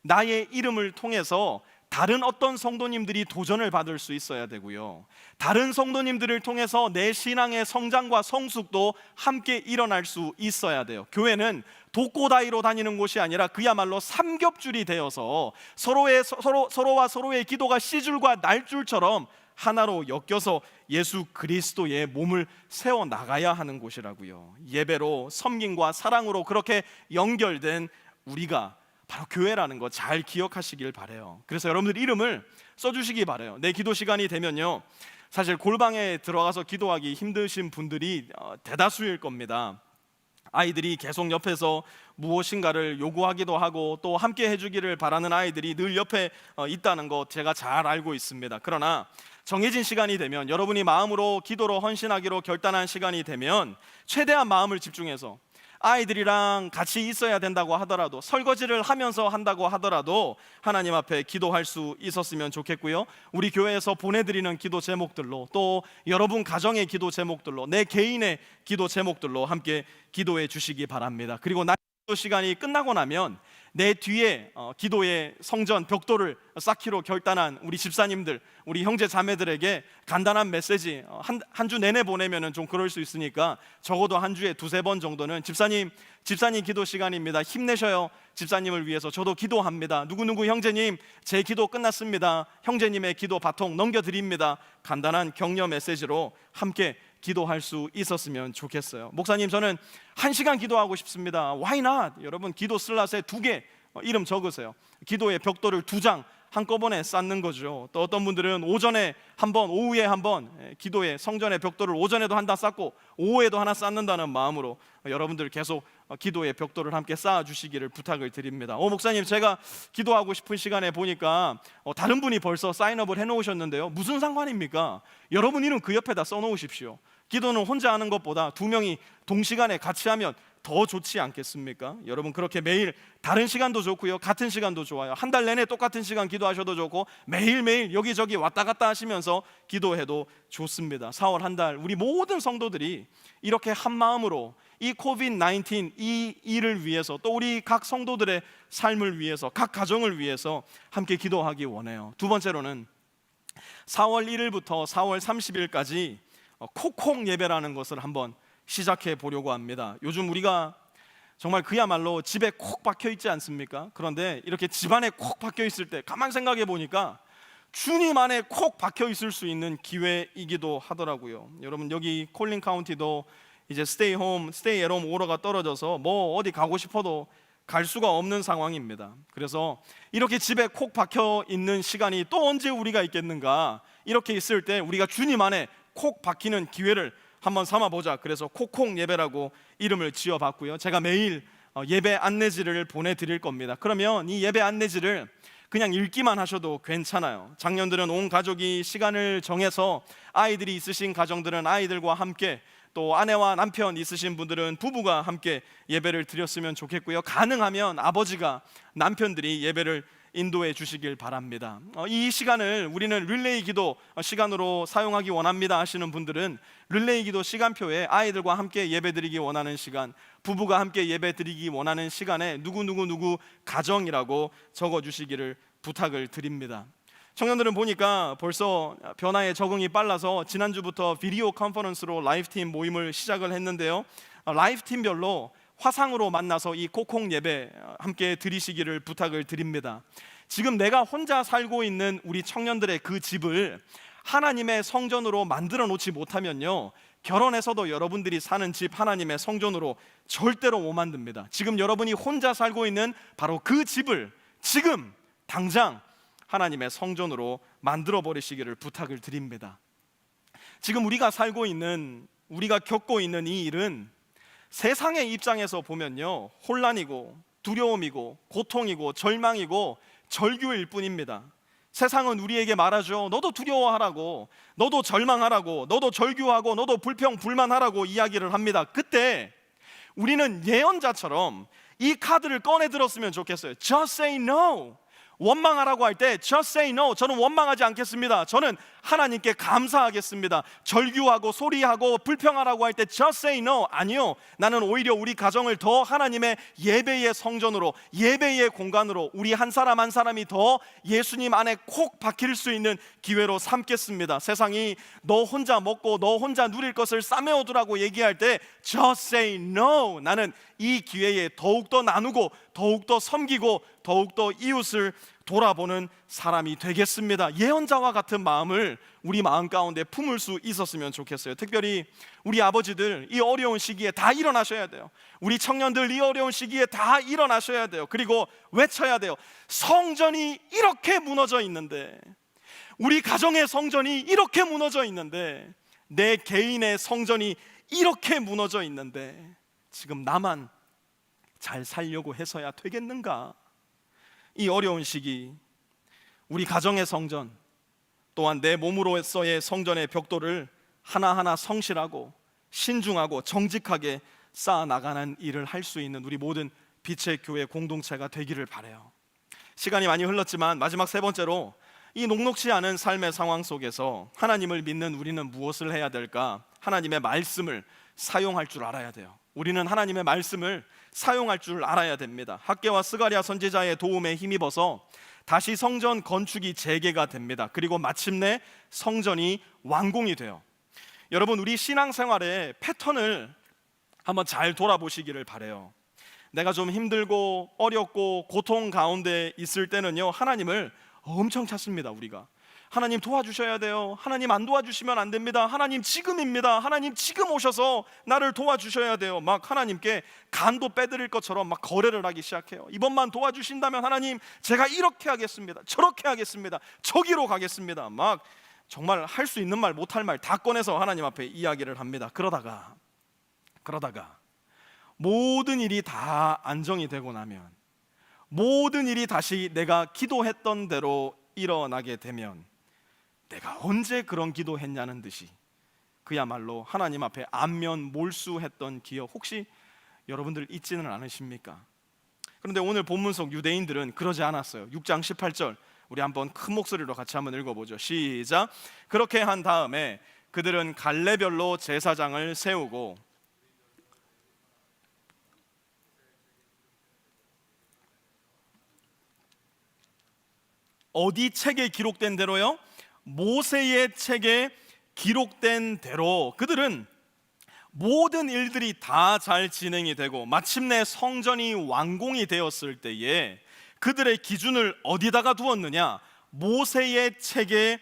나의 이름을 통해서 다른 어떤 성도님들이 도전을 받을 수 있어야 되고요, 다른 성도님들을 통해서 내 신앙의 성장과 성숙도 함께 일어날 수 있어야 돼요. 교회는 독고다이로 다니는 곳이 아니라 그야말로 삼겹줄이 되어서 서로와 서로의 기도가 씨줄과 날줄처럼 하나로 엮여서 예수 그리스도의 몸을 세워 나가야 하는 곳이라고요. 예배로, 섬김과 사랑으로 그렇게 연결된 우리가 바로 교회라는 거 잘 기억하시길 바래요. 그래서 여러분들 이름을 써주시기 바래요. 내 기도 시간이 되면요, 사실 골방에 들어가서 기도하기 힘드신 분들이 대다수일 겁니다. 아이들이 계속 옆에서 무엇인가를 요구하기도 하고 또 함께 해주기를 바라는 아이들이 늘 옆에 있다는 거 제가 잘 알고 있습니다. 그러나 정해진 시간이 되면, 여러분이 마음으로 기도로 헌신하기로 결단한 시간이 되면 최대한 마음을 집중해서 아이들이랑 같이 있어야 된다고 하더라도, 설거지를 하면서 한다고 하더라도 하나님 앞에 기도할 수 있었으면 좋겠고요, 우리 교회에서 보내드리는 기도 제목들로, 또 여러분 가정의 기도 제목들로, 내 개인의 기도 제목들로 함께 기도해 주시기 바랍니다. 그리고 나 기도 시간이 끝나고 나면 내 뒤에 기도의 성전 벽돌을 쌓기로 결단한 우리 집사님들, 우리 형제 자매들에게 간단한 메시지 한 주 내내 보내면은 좀 그럴 수 있으니까 적어도 한 주에 두세 번 정도는 집사님 기도 시간입니다, 힘내셔요, 집사님을 위해서 저도 기도합니다, 누구누구 형제님 제 기도 끝났습니다, 형제님의 기도 바통 넘겨드립니다, 간단한 격려 메시지로 함께 기도할 수 있었으면 좋겠어요. 목사님 저는 1시간 기도하고 싶습니다. Why not? 여러분 기도 슬롯에 2개 이름 적으세요. 기도의 벽돌을 2장 한꺼번에 쌓는 거죠. 또 어떤 분들은 오전에 한번, 오후에 한번 기도의 성전의 벽돌을 오전에도 하나 쌓고 오후에도 하나 쌓는다는 마음으로 여러분들 계속 기도의 벽돌을 함께 쌓아 주시기를 부탁을 드립니다. 목사님 제가 기도하고 싶은 시간에 보니까 다른 분이 벌써 사인업을 해놓으셨는데요, 무슨 상관입니까? 여러분 이름 그 옆에다 써놓으십시오. 기도는 혼자 하는 것보다 2명이 동시간에 같이 하면 더 좋지 않겠습니까? 여러분 그렇게 매일 다른 시간도 좋고요, 같은 시간도 좋아요. 한 달 내내 똑같은 시간 기도하셔도 좋고 매일매일 여기저기 왔다 갔다 하시면서 기도해도 좋습니다. 4월 한 달 우리 모든 성도들이 이렇게 한 마음으로 이 코비드-19 이 일을 위해서, 또 우리 각 성도들의 삶을 위해서, 각 가정을 위해서 함께 기도하기 원해요. 두 번째로는 4월 1일부터 4월 30일까지 콕콕 예배라는 것을 한번 시작해 보려고 합니다. 요즘 우리가 정말 그야말로 집에 콕 박혀 있지 않습니까? 그런데 이렇게 집안에 콕 박혀 있을 때 가만 생각해 보니까 주님 안에 콕 박혀 있을 수 있는 기회이기도 하더라고요. 여러분 여기 콜린 카운티도 이제 스테이 앰 오더가 떨어져서 뭐 어디 가고 싶어도 갈 수가 없는 상황입니다. 그래서 이렇게 집에 콕 박혀 있는 시간이 또 언제 우리가 있겠는가? 이렇게 있을 때 우리가 주님 안에 콕 박히는 기회를 한번 삼아보자. 그래서 콕콕 예배라고 이름을 지어봤고요, 제가 매일 예배 안내지를 보내드릴 겁니다. 그러면 이 예배 안내지를 그냥 읽기만 하셔도 괜찮아요. 작년들은 온 가족이 시간을 정해서, 아이들이 있으신 가정들은 아이들과 함께, 또 아내와 남편 있으신 분들은 부부가 함께 예배를 드렸으면 좋겠고요, 가능하면 아버지가, 남편들이 예배를 인도해 주시길 바랍니다. 이 시간을 우리는 릴레이 기도 시간으로 사용하기 원합니다 하시는 분들은 릴레이 기도 시간표에 아이들과 함께 예배드리기 원하는 시간, 부부가 함께 예배드리기 원하는 시간에 누구 가정이라고 적어주시기를 부탁을 드립니다. 청년들은 보니까 벌써 변화에 적응이 빨라서 지난주부터 비디오 컨퍼런스로 라이프팀 모임을 시작을 했는데요, 라이프팀별로 화상으로 만나서 이 콕콕 예배 함께 드리시기를 부탁을 드립니다. 지금 내가 혼자 살고 있는 우리 청년들의 그 집을 하나님의 성전으로 만들어 놓지 못하면요, 결혼해서도 여러분들이 사는 집 하나님의 성전으로 절대로 못 만듭니다. 지금 여러분이 혼자 살고 있는 바로 그 집을 지금 당장 하나님의 성전으로 만들어 버리시기를 부탁을 드립니다. 지금 우리가 겪고 있는 이 일은 세상의 입장에서 보면요, 혼란이고 두려움이고 고통이고 절망이고 절규일 뿐입니다. 세상은 우리에게 말하죠. 너도 두려워하라고, 너도 절망하라고, 너도 절규하고, 너도 불평불만하라고 이야기를 합니다. 그때 우리는 예언자처럼 이 카드를 꺼내 들었으면 좋겠어요. Just say no. 원망하라고 할 때 just say no. 저는 원망하지 않겠습니다. 저는 하나님께 감사하겠습니다. 절규하고 소리하고 불평하라고 할 때 just say no. 아니요, 나는 오히려 우리 가정을 더 하나님의 예배의 성전으로, 예배의 공간으로, 우리 한 사람 한 사람이 더 예수님 안에 콕 박힐 수 있는 기회로 삼겠습니다. 세상이 너 혼자 먹고 너 혼자 누릴 것을 싸매어두라고 얘기할 때 just say no. 나는 이 기회에 더욱더 나누고 더욱더 섬기고 더욱더 이웃을 돌아보는 사람이 되겠습니다. 예언자와 같은 마음을 우리 마음 가운데 품을 수 있었으면 좋겠어요. 특별히 우리 아버지들 이 어려운 시기에 다 일어나셔야 돼요. 우리 청년들 이 어려운 시기에 다 일어나셔야 돼요. 그리고 외쳐야 돼요. 성전이 이렇게 무너져 있는데, 우리 가정의 성전이 이렇게 무너져 있는데, 내 개인의 성전이 이렇게 무너져 있는데 지금 나만 잘 살려고 해서야 되겠는가? 이 어려운 시기 우리 가정의 성전, 또한 내 몸으로서의 성전의 벽돌을 하나하나 성실하고 신중하고 정직하게 쌓아나가는 일을 할 수 있는 우리 모든 빛의 교회 공동체가 되기를 바라요. 시간이 많이 흘렀지만 마지막 세 번째로, 이 녹록지 않은 삶의 상황 속에서 하나님을 믿는 우리는 무엇을 해야 될까? 하나님의 말씀을 사용할 줄 알아야 돼요. 우리는 하나님의 말씀을 사용할 줄 알아야 됩니다. 학개와 스가랴 선지자의 도움에 힘입어서 다시 성전 건축이 재개가 됩니다. 그리고 마침내 성전이 완공이 돼요. 여러분, 우리 신앙생활의 패턴을 한번 잘 돌아보시기를 바라요. 내가 좀 힘들고 어렵고 고통 가운데 있을 때는요, 하나님을 엄청 찾습니다. 우리가 하나님 도와주셔야 돼요. 하나님 안 도와주시면 안 됩니다. 하나님 지금입니다. 하나님 지금 오셔서 나를 도와주셔야 돼요. 막 하나님께 간도 빼드릴 것처럼 막 거래를 하기 시작해요. 이번만 도와주신다면 하나님 제가 이렇게 하겠습니다. 저렇게 하겠습니다. 저기로 가겠습니다. 막 정말 할 수 있는 말 못할 말 다 꺼내서 하나님 앞에 이야기를 합니다. 그러다가 모든 일이 다 안정이 되고 나면, 모든 일이 다시 내가 기도했던 대로 일어나게 되면, 내가 언제 그런 기도했냐는 듯이 그야말로 하나님 앞에 안면 몰수했던 기억, 혹시 여러분들 있지는 않으십니까? 그런데 오늘 본문 속 유대인들은 그러지 않았어요. 6장 18절 우리 한번 큰 목소리로 같이 한번 읽어보죠. 시작. 그렇게 한 다음에 그들은 갈래별로 제사장을 세우고, 어디 책에 기록된 대로요? 모세의 책에 기록된 대로 그들은 모든 일들이 다 잘 진행이 되고 마침내 성전이 완공이 되었을 때에 그들의 기준을 어디다가 두었느냐? 모세의 책에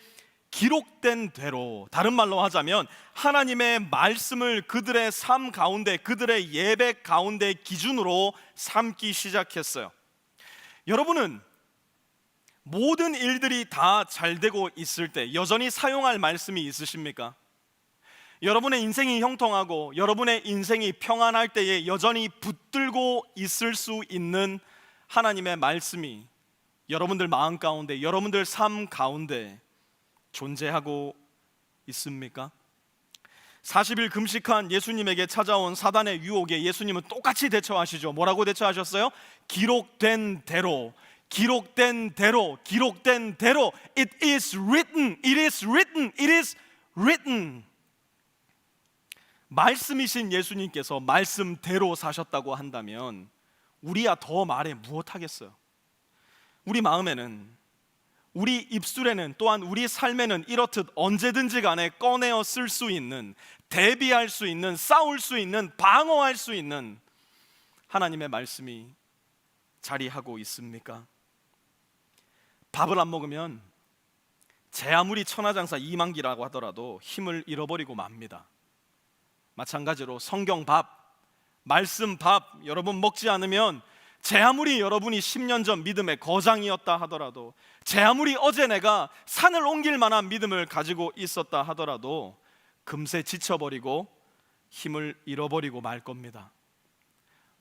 기록된 대로, 다른 말로 하자면 하나님의 말씀을 그들의 삶 가운데, 그들의 예배 가운데 기준으로 삼기 시작했어요. 여러분은 모든 일들이 다 잘 되고 있을 때 여전히 사용할 말씀이 있으십니까? 여러분의 인생이 형통하고 여러분의 인생이 평안할 때에 여전히 붙들고 있을 수 있는 하나님의 말씀이 여러분들 마음 가운데, 여러분들 삶 가운데 존재하고 있습니까? 40일 금식한 예수님에게 찾아온 사단의 유혹에 예수님은 똑같이 대처하시죠. 뭐라고 대처하셨어요? 기록된 대로, 기록된 대로, 기록된 대로. It is written, it is written, it is written. 말씀이신 예수님께서 말씀대로 사셨다고 한다면 우리야 더 말해 무엇하겠어요? 우리 마음에는, 우리 입술에는, 또한 우리 삶에는 이렇듯 언제든지 간에 꺼내어 쓸 수 있는, 대비할 수 있는, 싸울 수 있는, 방어할 수 있는 하나님의 말씀이 자리하고 있습니까? 밥을 안 먹으면 제 아무리 천하장사 이만기라고 하더라도 힘을 잃어버리고 맙니다. 마찬가지로 성경 밥, 말씀 밥 여러분 먹지 않으면, 제 아무리 여러분이 10년 전 믿음의 거장이었다 하더라도, 제 아무리 어제 내가 산을 옮길 만한 믿음을 가지고 있었다 하더라도 금세 지쳐버리고 힘을 잃어버리고 말 겁니다.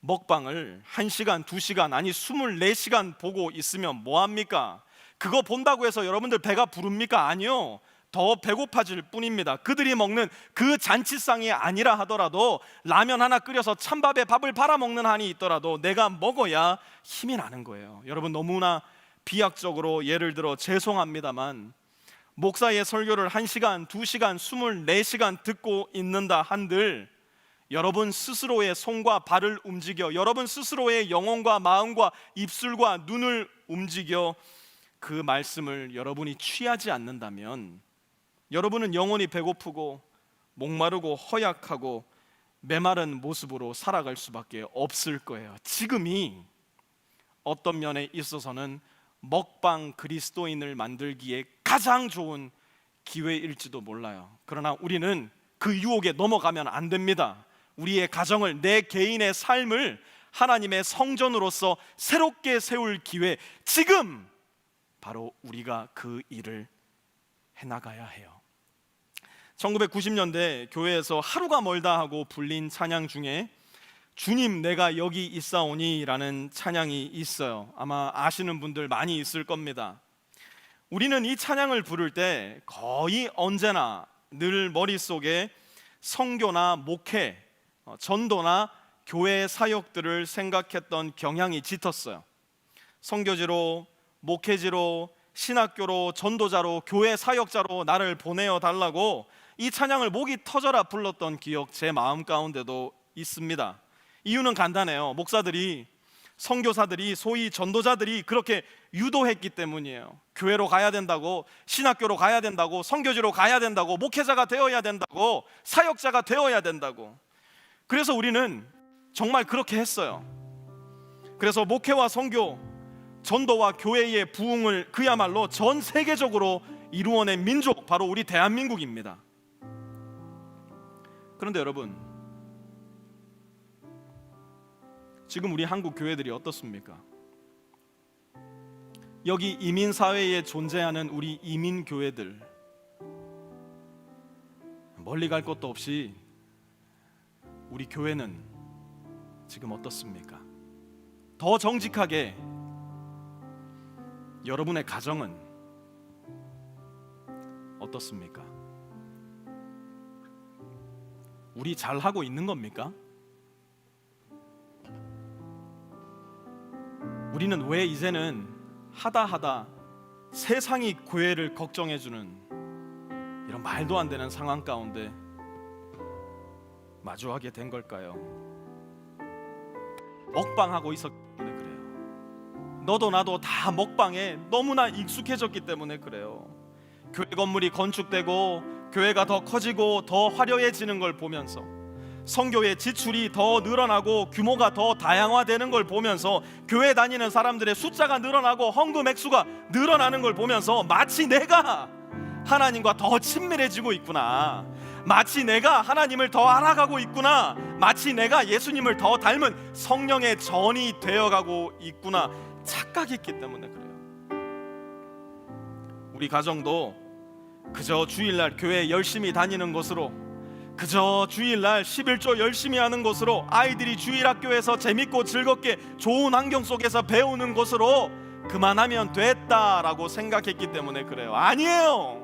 먹방을 1시간, 2시간, 아니 24시간 보고 있으면 뭐합니까? 그거 본다고 해서 여러분들 배가 부릅니까? 아니요, 더 배고파질 뿐입니다. 그들이 먹는 그 잔치상이 아니라 하더라도 라면 하나 끓여서 찬밥에 밥을 팔아먹는 한이 있더라도 내가 먹어야 힘이 나는 거예요. 여러분, 너무나 비약적으로 예를 들어 죄송합니다만 목사의 설교를 1시간, 2시간, 24시간 듣고 있는다 한들 여러분 스스로의 손과 발을 움직여, 여러분 스스로의 영혼과 마음과 입술과 눈을 움직여 그 말씀을 여러분이 취하지 않는다면 여러분은 영원히 배고프고 목마르고 허약하고 메마른 모습으로 살아갈 수밖에 없을 거예요. 지금이 어떤 면에 있어서는 먹방 그리스도인을 만들기에 가장 좋은 기회일지도 몰라요. 그러나 우리는 그 유혹에 넘어가면 안 됩니다. 우리의 가정을, 내 개인의 삶을 하나님의 성전으로서 새롭게 세울 기회, 지금 바로 우리가 그 일을 해나가야 해요. 1990년대 교회에서 하루가 멀다 하고 불린 찬양 중에 주님 내가 여기 있사오니 라는 찬양이 있어요. 아마 아시는 분들 많이 있을 겁니다. 우리는 이 찬양을 부를 때 거의 언제나 늘 머릿속에 선교나 목회, 전도나 교회 사역들을 생각했던 경향이 짙었어요. 선교지로, 목회지로, 신학교로, 전도자로, 교회 사역자로 나를 보내어 달라고 이 찬양을 목이 터져라 불렀던 기억 제 마음 가운데도 있습니다. 이유는 간단해요. 목사들이, 선교사들이, 소위 전도자들이 그렇게 유도했기 때문이에요. 교회로 가야 된다고, 신학교로 가야 된다고, 선교지로 가야 된다고, 목회자가 되어야 된다고, 사역자가 되어야 된다고. 그래서 우리는 정말 그렇게 했어요. 그래서 목회와 선교, 전도와 교회의 부흥을 그야말로 전 세계적으로 이루어낸 민족, 바로 우리 대한민국입니다. 그런데 여러분, 지금 우리 한국 교회들이 어떻습니까? 여기 이민사회에 존재하는 우리 이민교회들, 멀리 갈 것도 없이 우리 교회는 지금 어떻습니까? 더 정직하게 여러분의 가정은 어떻습니까? 우리 잘하고 있는 겁니까? 우리는 왜 이제는 하다 세상이 교회를 걱정해주는 이런 말도 안 되는 상황 가운데 마주하게 된 걸까요? 먹방하고 있었기 때문에 그래요. 너도 나도 다 먹방에 너무나 익숙해졌기 때문에 그래요. 교회 건물이 건축되고 교회가 더 커지고 더 화려해지는 걸 보면서, 선교의 지출이 더 늘어나고 규모가 더 다양화되는 걸 보면서, 교회 다니는 사람들의 숫자가 늘어나고 헌금 액수가 늘어나는 걸 보면서 마치 내가 하나님과 더 친밀해지고 있구나, 마치 내가 하나님을 더 알아가고 있구나, 마치 내가 예수님을 더 닮은 성령의 전이 되어가고 있구나 착각했기 때문에 그래요. 우리 가정도 그저 주일날 교회 열심히 다니는 것으로, 그저 주일날 11조 열심히 하는 것으로, 아이들이 주일학교에서 재밌고 즐겁게 좋은 환경 속에서 배우는 것으로 그만하면 됐다라고 생각했기 때문에 그래요. 아니에요.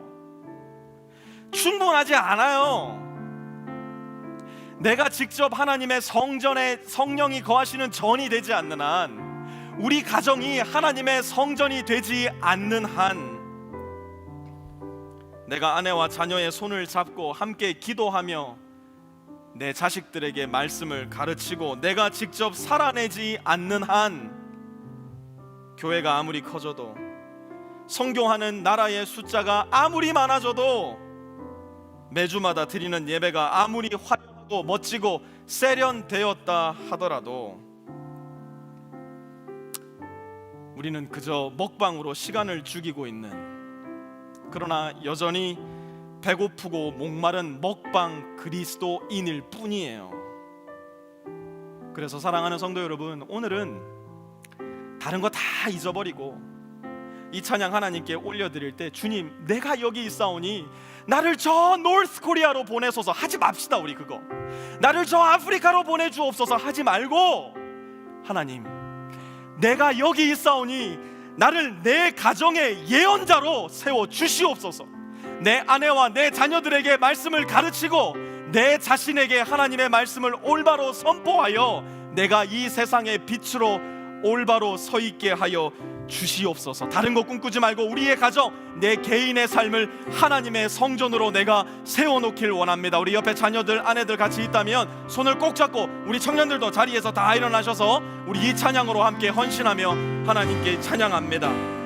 충분하지 않아요. 내가 직접 하나님의 성전에 성령이 거하시는 전이 되지 않는 한, 우리 가정이 하나님의 성전이 되지 않는 한, 내가 아내와 자녀의 손을 잡고 함께 기도하며 내 자식들에게 말씀을 가르치고 내가 직접 살아내지 않는 한, 교회가 아무리 커져도, 선교하는 나라의 숫자가 아무리 많아져도, 매주마다 드리는 예배가 아무리 화려하고 멋지고 세련되었다 하더라도 우리는 그저 먹방으로 시간을 죽이고 있는, 그러나 여전히 배고프고 목마른 먹방 그리스도인일 뿐이에요. 그래서 사랑하는 성도 여러분, 오늘은 다른 거 다 잊어버리고 이 찬양 하나님께 올려드릴 때, 주님 내가 여기 있사오니 나를 저 노스 코리아로 보내소서 하지 맙시다. 우리 그거 나를 저 아프리카로 보내주옵소서 하지 말고, 하나님, 내가 여기 있사오니 나를 내 가정의 예언자로 세워 주시옵소서. 내 아내와 내 자녀들에게 말씀을 가르치고 내 자신에게 하나님의 말씀을 올바로 선포하여 내가 이 세상의 빛으로 올바로 서 있게 하여 주시옵소서. 다른 거 꿈꾸지 말고 우리의 가정, 내 개인의 삶을 하나님의 성전으로 내가 세워놓길 원합니다. 우리 옆에 자녀들, 아내들 같이 있다면 손을 꼭 잡고, 우리 청년들도 자리에서 다 일어나셔서 우리 이 찬양으로 함께 헌신하며 하나님께 찬양합니다.